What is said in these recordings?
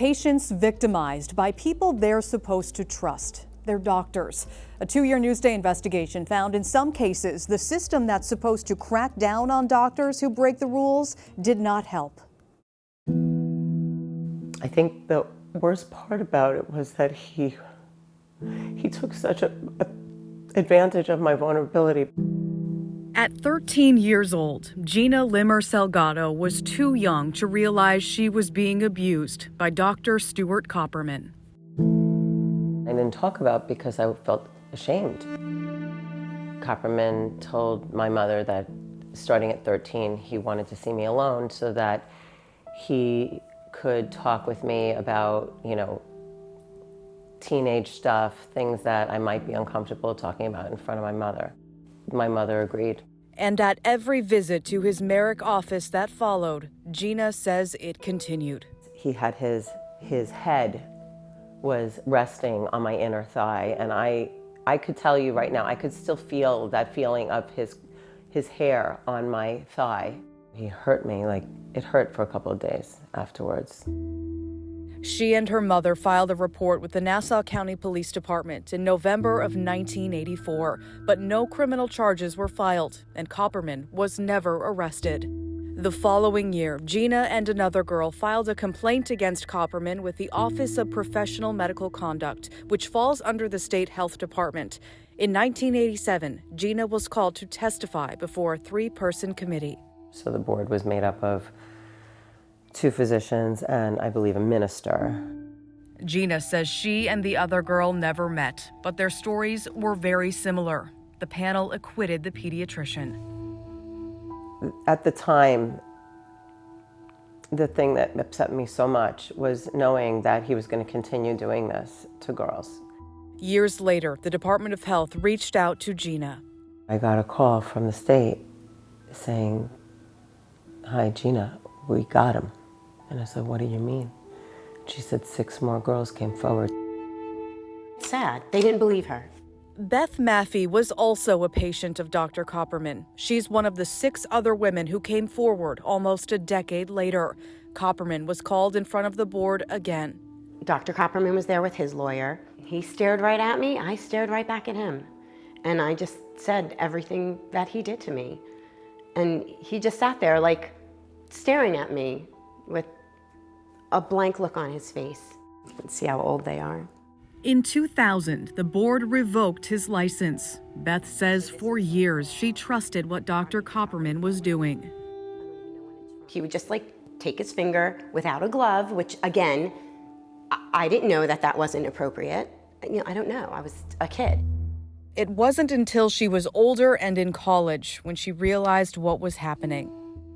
Patients victimized by people they're supposed to trust, their doctors. A 2-year Newsday investigation found in some cases the system that's supposed to crack down on doctors who break the rules did not help. I think the worst part about it was that he took such advantage of my vulnerability. At 13 years old, Gina Limmer Salgado was too young to realize she was being abused by Dr. Stuart Copperman. I didn't talk about it because I felt ashamed. Copperman told my mother that starting at 13, he wanted to see me alone so that he could talk with me about, teenage stuff, things that I might be uncomfortable talking about in front of my mother. My mother agreed. And at every visit to his Merrick office that followed, Gina says it continued. He had his head was resting on my inner thigh, and I could tell you right now, I could still feel that feeling of his hair on my thigh. He hurt me, it hurt for a couple of days afterwards. She and her mother filed a report with the Nassau County Police Department in November of 1984, but no criminal charges were filed, and Copperman was never arrested. The following year, Gina and another girl filed a complaint against Copperman with the Office of Professional Medical Conduct, which falls under the State Health Department. In 1987, Gina was called to testify before a 3-person committee. So the board was made up of 2 physicians and I believe a minister. Gina says she and the other girl never met, but their stories were very similar. The panel acquitted the pediatrician. At the time, the thing that upset me so much was knowing that he was going to continue doing this to girls. Years later, the Department of Health reached out to Gina. I got a call from the state saying, "Hi, Gina, we got him." And I said, "What do you mean?" She said 6 more girls came forward. Sad. They didn't believe her. Beth Maffey was also a patient of Dr. Copperman. She's one of the 6 other women who came forward almost a decade later. Copperman was called in front of the board again. Dr. Copperman was there with his lawyer. He stared right at me. I stared right back at him. And I just said everything that he did to me. And he just sat there staring at me with a blank look on his face. You can see how old they are. In 2000, the board revoked his license. Beth says for years she trusted what Dr. Copperman was doing. He would just take his finger without a glove, which again, I didn't know that wasn't appropriate. I don't know, I was a kid. It wasn't until she was older and in college when she realized what was happening.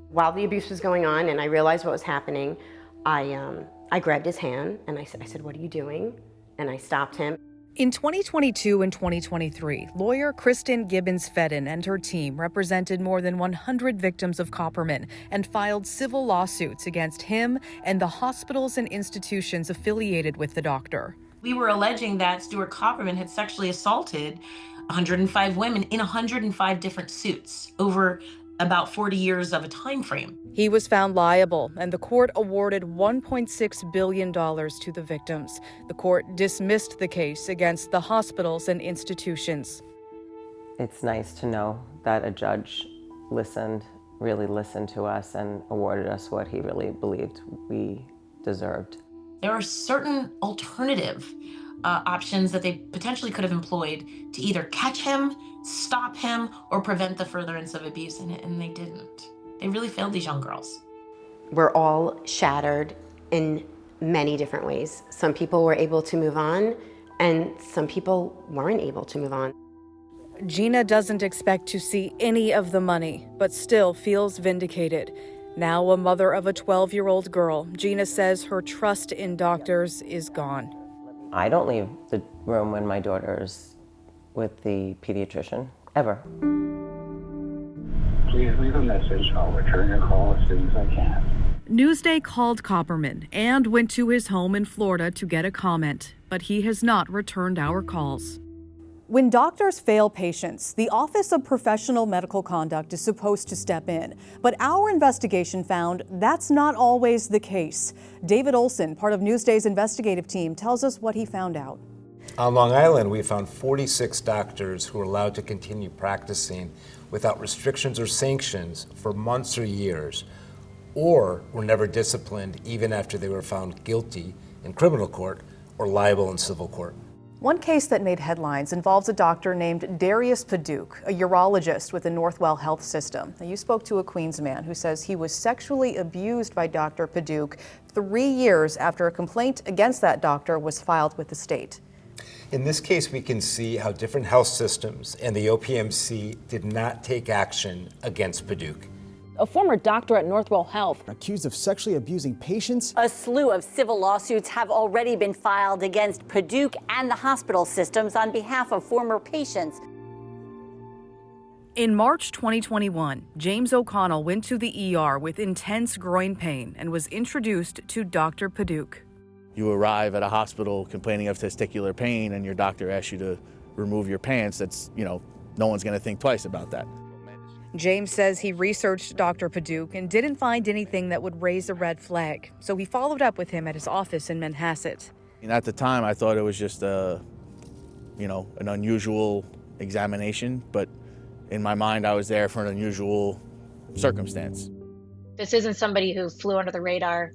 While the abuse was going on and I realized what was happening, I grabbed his hand and I said, "What are you doing?" And I stopped him. In 2022 and 2023, lawyer Kristen Gibbons-Fedden and her team represented more than 100 victims of Copperman and filed civil lawsuits against him and the hospitals and institutions affiliated with the doctor. We were alleging that Stuart Copperman had sexually assaulted 105 women in 105 different suits over about 40 years of a time frame. He was found liable, and the court awarded $1.6 billion to the victims. The court dismissed the case against the hospitals and institutions. It's nice to know that a judge really listened to us and awarded us what he really believed we deserved. There are certain alternative options that they potentially could have employed to either catch him, stop him, or prevent the furtherance of abuse, and they didn't. They really failed these young girls. We're all shattered in many different ways. Some people were able to move on, and some people weren't able to move on. Gina doesn't expect to see any of the money, but still feels vindicated. Now a mother of a 12-year-old girl, Gina says her trust in doctors is gone. I don't leave the room when my daughter's with the pediatrician, ever. Please leave a message. I'll return your call as soon as I can. Newsday called Copperman and went to his home in Florida to get a comment, but he has not returned our calls. When doctors fail patients, the Office of Professional Medical Conduct is supposed to step in. But our investigation found that's not always the case. David Olson, part of Newsday's investigative team, tells us what he found out. On Long Island, we found 46 doctors who were allowed to continue practicing without restrictions or sanctions for months or years, or were never disciplined even after they were found guilty in criminal court or liable in civil court. One case that made headlines involves a doctor named Darius Paduk, a urologist with the Northwell Health System. Now, you spoke to a Queens man who says he was sexually abused by Dr. Paduk 3 years after a complaint against that doctor was filed with the state. In this case, we can see how different health systems and the OPMC did not take action against Paduk. A former doctor at Northwell Health, accused of sexually abusing patients. A slew of civil lawsuits have already been filed against Paduk and the hospital systems on behalf of former patients. In March 2021, James O'Connell went to the ER with intense groin pain and was introduced to Dr. Paduk. You arrive at a hospital complaining of testicular pain and your doctor asks you to remove your pants. That's, no one's going to think twice about that. James says he researched Dr. Paduk and didn't find anything that would raise a red flag, so he followed up with him at his office in Manhasset. And at the time, I thought it was just an unusual examination, but in my mind, I was there for an unusual circumstance. This isn't somebody who flew under the radar.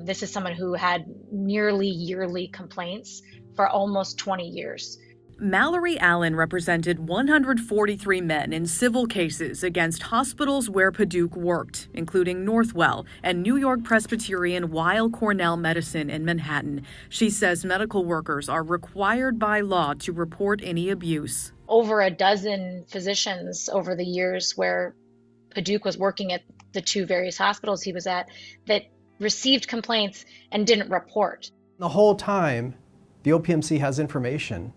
This is someone who had nearly yearly complaints for almost 20 years. Mallory Allen represented 143 men in civil cases against hospitals where Paduk worked, including Northwell and New York Presbyterian Weill Cornell Medicine in Manhattan. She says medical workers are required by law to report any abuse. Over a dozen physicians over the years where Paduk was working at the two various hospitals he was at that received complaints and didn't report. The whole time, the OPMC has information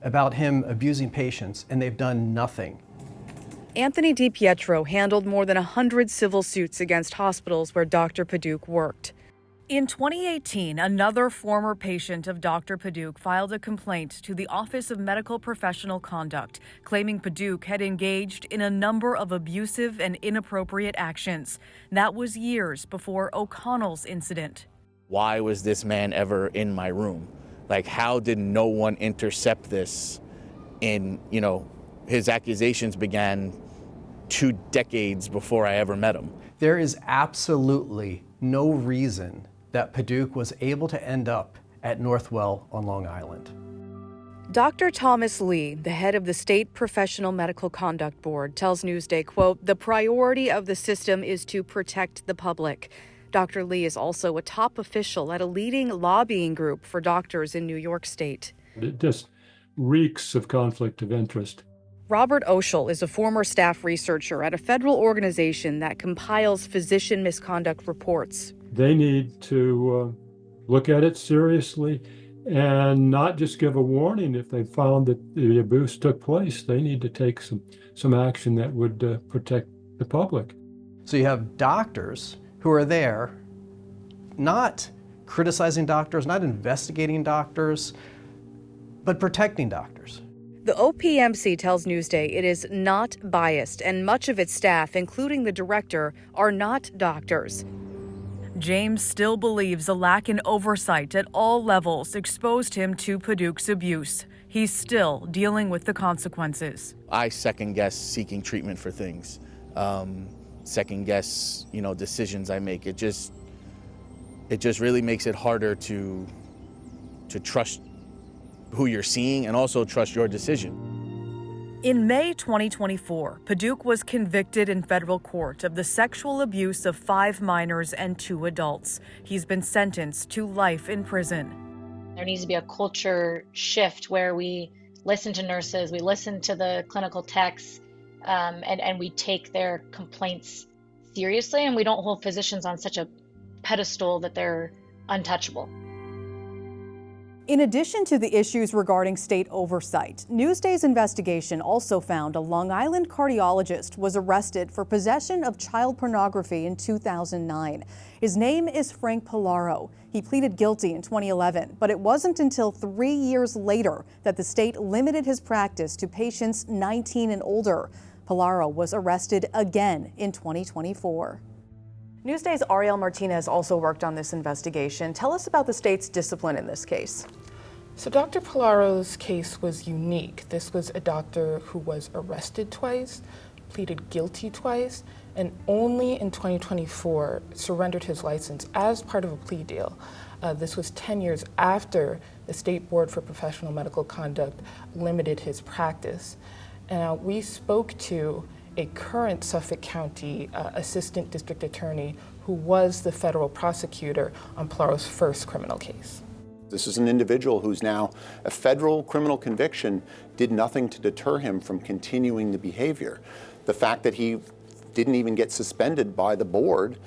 about him abusing patients, and they've done nothing. Anthony DiPietro handled more than 100 civil suits against hospitals where Dr. Paduk worked. In 2018, another former patient of Dr. Paduk filed a complaint to the Office of Medical Professional Conduct, claiming Paduk had engaged in a number of abusive and inappropriate actions. That was years before O'Connell's incident. Why was this man ever in my room? How did no one intercept this? And, his accusations began 2 decades before I ever met him. There is absolutely no reason that Paduk was able to end up at Northwell on Long Island. Dr. Thomas Lee, the head of the State Professional Medical Conduct Board, tells Newsday, quote, "The priority of the system is to protect the public." Dr. Lee is also a top official at a leading lobbying group for doctors in New York State. It just reeks of conflict of interest. Robert Oshel is a former staff researcher at a federal organization that compiles physician misconduct reports. They need to look at it seriously and not just give a warning if they found that the abuse took place. They need to take some action that would protect the public. So you have doctors who are there not criticizing doctors, not investigating doctors, but protecting doctors. The OPMC tells Newsday it is not biased, and much of its staff, including the director, are not doctors. James still believes a lack in oversight at all levels exposed him to Paduk's abuse. He's still dealing with the consequences. I second guess seeking treatment for things. Second guess, decisions I make. It just really makes it harder to trust who you're seeing and also trust your decision. In May 2024, Paduk was convicted in federal court of the sexual abuse of 5 minors and 2 adults. He's been sentenced to life in prison. There needs to be a culture shift where we listen to nurses, we listen to the clinical techs, and we take their complaints seriously, and we don't hold physicians on such a pedestal that they're untouchable. In addition to the issues regarding state oversight, Newsday's investigation also found a Long Island cardiologist was arrested for possession of child pornography in 2009. His name is Frank Polaro. He pleaded guilty in 2011, but it wasn't until 3 years later that the state limited his practice to patients 19 and older. Polaro was arrested again in 2024. Newsday's Ariel Martinez also worked on this investigation. Tell us about the state's discipline in this case. So Dr. Polaro's case was unique. This was a doctor who was arrested twice, pleaded guilty twice, and only in 2024 surrendered his license as part of a plea deal. This was 10 years after the State Board for Professional Medical Conduct limited his practice. And we spoke to a current Suffolk County Assistant District Attorney who was the federal prosecutor on Polaro's first criminal case. This is an individual who's now a federal criminal conviction did nothing to deter him from continuing the behavior. The fact that he didn't even get suspended by the board,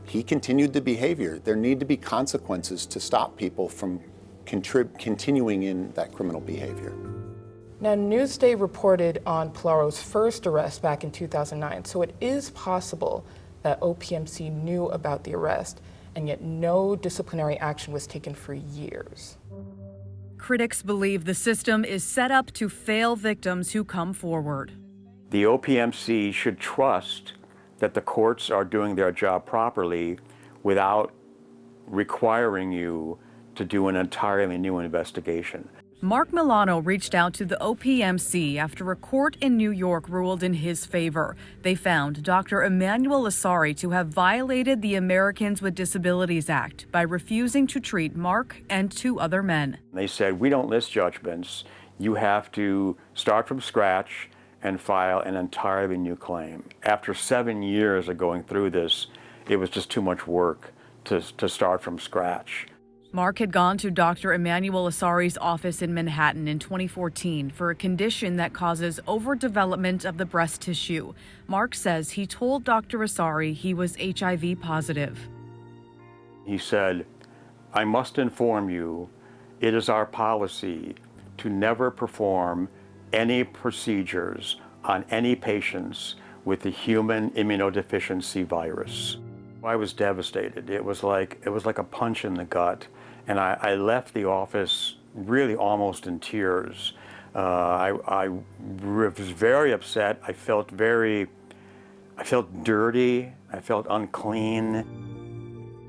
he continued the behavior. There need to be consequences to stop people from continuing in that criminal behavior. Now, Newsday reported on Polaro's first arrest back in 2009, so it is possible that OPMC knew about the arrest, and yet no disciplinary action was taken for years. Critics believe the system is set up to fail victims who come forward. The OPMC should trust that the courts are doing their job properly without requiring you to do an entirely new investigation. Mark Milano reached out to the OPMC after a court in New York ruled in his favor. They found Dr. Emmanuel Asari to have violated the Americans with Disabilities Act by refusing to treat Mark and 2 other men. They said, we don't list judgments. You have to start from scratch and file an entirely new claim. After 7 years of going through this, it was just too much work to start from scratch. Mark had gone to Dr. Emmanuel Asari's office in Manhattan in 2014 for a condition that causes overdevelopment of the breast tissue. Mark says he told Dr. Asari he was HIV positive. He said, I must inform you, it is our policy to never perform any procedures on any patients with the human immunodeficiency virus. I was devastated. It was like a punch in the gut. And I left the office really almost in tears. I was very upset. I felt dirty. I felt unclean.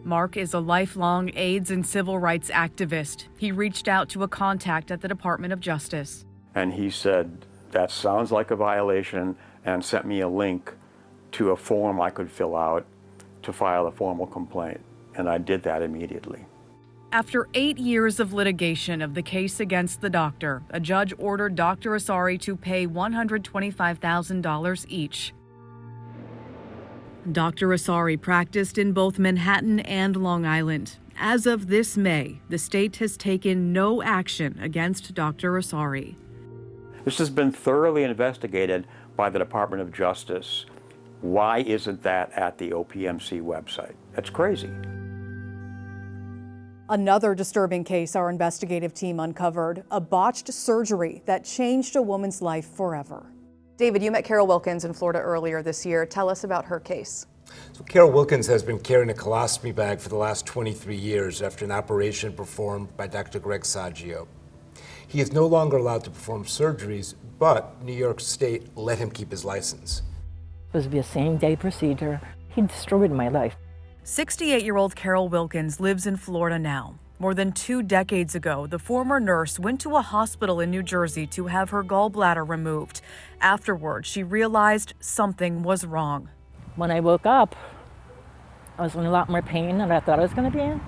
Mark is a lifelong AIDS and civil rights activist. He reached out to a contact at the Department of Justice. And he said, that sounds like a violation, and sent me a link to a form I could fill out to file a formal complaint. And I did that immediately. After 8 years of litigation of the case against the doctor, a judge ordered Dr. Asari to pay $125,000 each. Dr. Asari practiced in both Manhattan and Long Island. As of this May, the state has taken no action against Dr. Asari. This has been thoroughly investigated by the Department of Justice. Why isn't that at the OPMC website? That's crazy. Another disturbing case our investigative team uncovered, a botched surgery that changed a woman's life forever. David, you met Carol Wilkins in Florida earlier this year. Tell us about her case. So Carol Wilkins has been carrying a colostomy bag for the last 23 years after an operation performed by Dr. Greg Sajio. He is no longer allowed to perform surgeries, but New York State let him keep his license. It was a same-day procedure. He destroyed my life. 68-year-old Carol Wilkins lives in Florida now. More than 2 decades ago, the former nurse went to a hospital in New Jersey to have her gallbladder removed. Afterward, she realized something was wrong. When I woke up, I was in a lot more pain than I thought I was going to be in.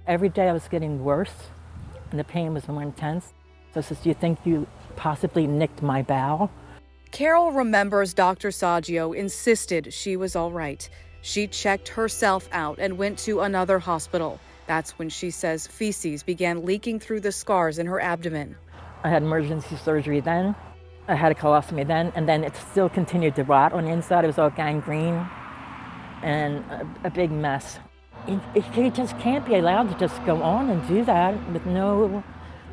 Every day I was getting worse, and the pain was more intense. So I says, do you think you possibly nicked my bowel? Carol remembers Dr. Sajio insisted she was all right. She checked herself out and went to another hospital. That's when she says feces began leaking through the scars in her abdomen. I had emergency surgery then. I had a colostomy then, and then it still continued to rot on the inside. It was all gangrene and a big mess. He just can't be allowed to just go on and do that with no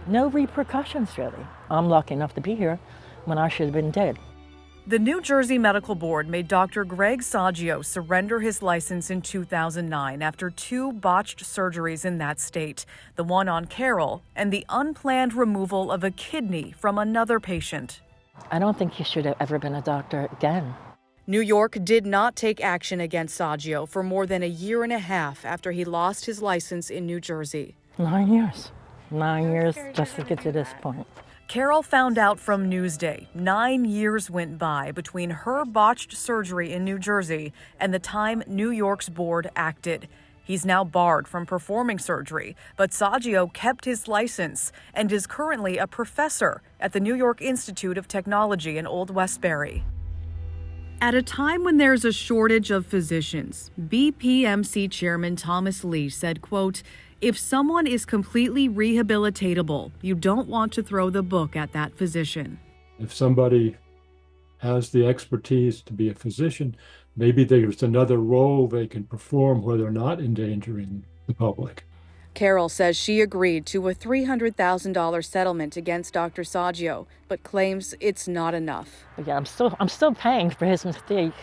repercussions, really. I'm lucky enough to be here when I should have been dead. The New Jersey Medical Board made Dr. Greg Sajio surrender his license in 2009 after 2 botched surgeries in that state, the one on Carol and the unplanned removal of a kidney from another patient. I don't think he should have ever been a doctor again. New York did not take action against Sajio for more than a year and a half after he lost his license in New Jersey. 9 years. 9 years just to get to this point. Carol found out from Newsday 9 years went by between her botched surgery in New Jersey and the time New York's board acted. He's now barred from performing surgery, but Sajio kept his license and is currently a professor at the New York Institute of Technology in Old Westbury. At a time when there's a shortage of physicians, BPMC Chairman Thomas Lee said, quote, "If someone is completely rehabilitatable, you don't want to throw the book at that physician." If somebody has the expertise to be a physician, maybe there's another role they can perform where they're not endangering the public. Carol says she agreed to a $300,000 settlement against Dr. Sajio, but claims it's not enough. Yeah, I'm still paying for his mistake.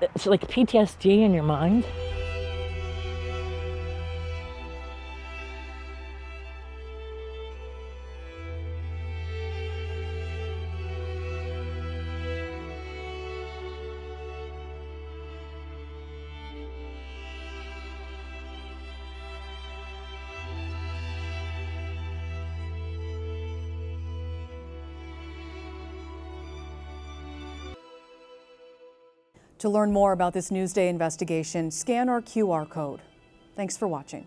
It's like PTSD in your mind. To learn more about this Newsday investigation, scan our QR code. Thanks for watching.